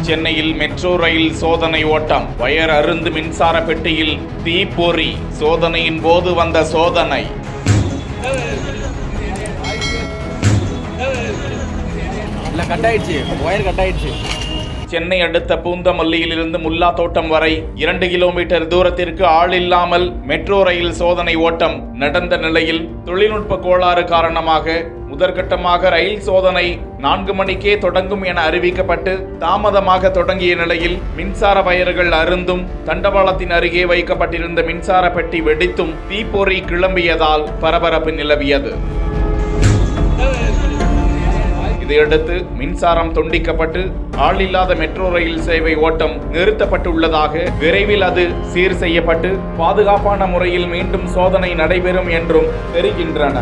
சென்னையில் metro rail சோதனை ஓட்டம். வயர் அருந்து மின்சார பெட்டியில் தீப்பொறி. சோதனையின் போது வந்த சோதனை. சென்னை அடுத்த பூந்தமல்லியிலிருந்து முல்லா தோட்டம் வரை 2 கிலோமீட்டர் தூரத்திற்கு ஆள் இல்லாமல் மெட்ரோ ரயில் சோதனை ஓட்டம் நடந்த நிலையில் தொழில்நுட்ப கோளாறு காரணமாக முதற்கட்டமாக ரயில் சோதனை 4 மணிக்கே தொடங்கும் என அறிவிக்கப்பட்டு தாமதமாக தொடங்கிய நிலையில் மின்சார வயர்கள் அருந்தும் தண்டவாளத்தின் அருகே வைக்கப்பட்டிருந்த மின்சார பெட்டி வெடித்தும் தீப்பொறி கிளம்பியதால் பரபரப்பு நிலவியது. இதையடுத்து மின்சாரம் துண்டிக்கப்பட்டு ஆள் இல்லாத மெட்ரோ ரயில் சேவை ஓட்டம் நிறுத்தப்பட்டுள்ளதாக, விரைவில் அது சீர் செய்யப்பட்டு பாதுகாப்பான முறையில் மீண்டும் சோதனை நடைபெறும் என்றும் தெரிகின்றன.